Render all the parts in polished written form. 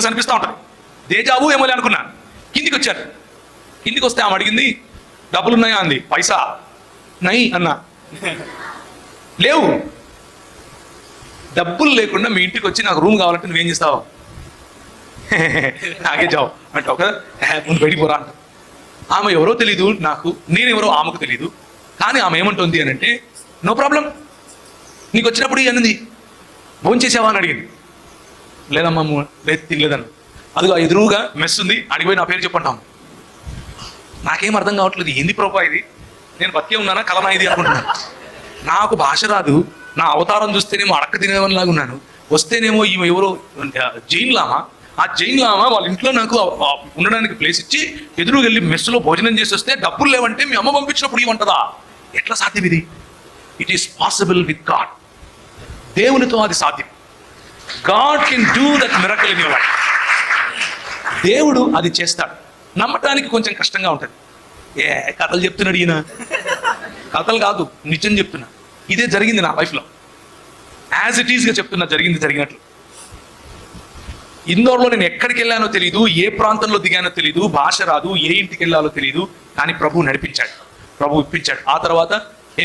ఒకసారి అనిపిస్తూ ఉంటుంది. దేజావు ఏమో అనుకున్నా. కిందికి వచ్చాను. కిందికి వస్తే ఆమె అడిగింది, డబ్బులు ఉన్నాయా అంది. పైసా నై అన్నా. లేవు. డబ్బులు లేకుండా మీ ఇంటికి వచ్చి నాకు రూమ్ కావాలంటే నువ్వేం చేస్తావు? నాకే జావు అంటావు కదా, ముందు బయటికి పోరా అంట. ఆమె ఎవరో తెలీదు నాకు, నేనెవరో ఆమెకు తెలీదు. కానీ ఆమె ఏమంటుంది అని అంటే, నో ప్రాబ్లం, నీకు వచ్చినప్పుడు అన్నది భోజనం చేసావా అని అడిగింది. లేదమ్మా, లేదు తినలేదన్న. అదిగో ఎదురుగా మెస్ ఉంది, అడిగిపోయి నా పేరు చెప్పంటాం. నాకేం అర్థం కావట్లేదు, ఏంది ప్రభా ఇది, నేను బతికే ఉన్నానా కలనా ఇది అనుకుంటున్నాను. నాకు భాష రాదు, నా అవతారం చూస్తేనేమో అడక్క తినేవనిలాగా ఉన్నాను, వస్తేనేమో ఈమె ఎవరో జైన్ లామా. ఆ జైన్ లామా వాళ్ళ ఇంట్లో నాకు ఉండడానికి ప్లేస్ ఇచ్చి ఎదురు వెళ్ళి మెస్సులో భోజనం చేసి వస్తే డబ్బులు లేవంటే మీ అమ్మ పంపించినప్పుడు ఇవ్వంటదా? ఎట్లా సాధ్యం ఇది? It is possible with God. దేవునితో అది సాధ్యం. God can do that miracle in your life. దేవుడు అది చేస్తాడు. నమ్మటానికి కొంచెం కష్టంగా ఉంటుంది. కథలు చెప్తున్నాడు ఈయన. కథలు కాదు, నిజం చెప్తున్నా. ఇదే జరిగింది నా లైఫ్లో. యాజ్ ఇట్ ఈస్గా చెప్తున్నా, జరిగినట్లు. ఇందోర్లో నేను ఎక్కడికి వెళ్ళానో తెలియదు, ఏ ప్రాంతంలో దిగానో తెలియదు, భాష రాదు, ఏ ఇంటికి వెళ్ళాలో తెలియదు. కానీ ప్రభు నడిపించాడు, ప్రభు ఇప్పించాడు. ఆ తర్వాత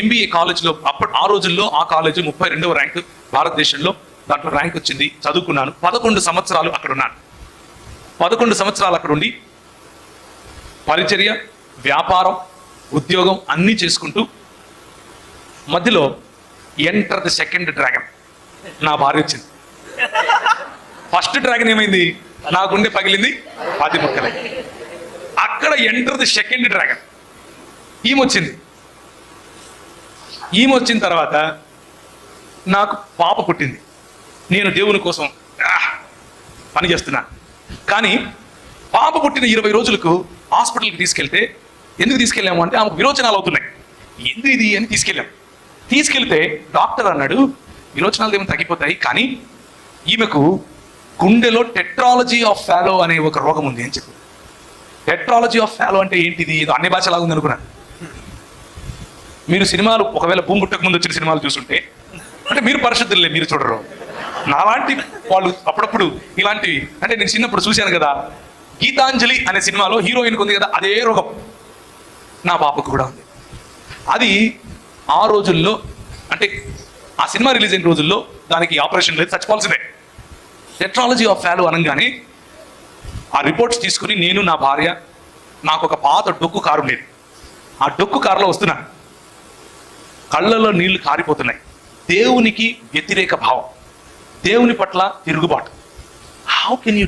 MBA కాలేజ్లో, ఆ రోజుల్లో ఆ కాలేజ్ 32వ ర్యాంక్ భారతదేశంలో. దాంట్లో ర్యాంక్ వచ్చింది, చదువుకున్నాను. 11 సంవత్సరాలు అక్కడ ఉన్నాను. 11 సంవత్సరాలు అక్కడ ఉండి పరిచర్య, వ్యాపారం, ఉద్యోగం అన్నీ చేసుకుంటూ మధ్యలో ఎంటర్ ది సెకండ్ డ్రాగన్, నా భార్య వచ్చింది. ఫస్ట్ డ్రాగన్ ఏమైంది, నా గుండె పగిలింది, 10 ముక్కలే. అక్కడ ఎంటర్ ది సెకండ్ డ్రాగన్, ఈమె వచ్చింది. ఈమె వచ్చిన తర్వాత నాకు పాప పుట్టింది. నేను దేవుని కోసం పని చేస్తున్నా. కానీ పాప పుట్టిన 20 రోజులకు హాస్పిటల్కి తీసుకెళ్తే, ఎందుకు తీసుకెళ్ళాము అంటే ఆమెకు విరోచనాలు అవుతున్నాయి. ఎందుకు ఇది అని తీసుకెళ్తే డాక్టర్ అన్నాడు, విరోచనాలు ఏమైనా తగ్గిపోతాయి, కానీ ఈమెకు గుండెలో టెట్రాలజీ ఆఫ్ ఫాలో అనే ఒక రోగం ఉంది అని చెప్పి. టెట్రాలజీ ఆఫ్ ఫాలో అంటే ఏంటిది? ఏదో అన్ని భాషలాగా ఉంది అనుకున్నాను. మీరు సినిమాలు ఒకవేళ భూమి పుట్టక ముందు వచ్చిన సినిమాలు చూస్తుంటే, అంటే మీరు పరిశుద్ధులే, మీరు చూడరు. నాలాంటి వాళ్ళు అప్పుడప్పుడు ఇలాంటివి, అంటే నేను చిన్నప్పుడు చూశాను కదా, గీతాంజలి అనే సినిమాలో హీరోయిన్కి ఉంది కదా, అదే రోగం నా పాపకు కూడా ఉంది. అది ఆ రోజుల్లో, అంటే ఆ సినిమా రిలీజ్ అయిన రోజుల్లో దానికి ఆపరేషన్ లేదు, చచ్చిపోవాల్సిందే. టెట్రాలజీ ఆఫ్ ఫాలో అనగానే ఆ రిపోర్ట్స్ తీసుకుని నేను, నా భార్య, నాకు ఒక పాత డొక్కు కారు ఉండేది. ఆ డొక్కు కారులో వస్తున్నాను, కళ్ళలో నీళ్లు కారిపోతున్నాయి. దేవునికి వ్యతిరేక భావం, దేవుని పట్ల తిరుగుబాటు. How can you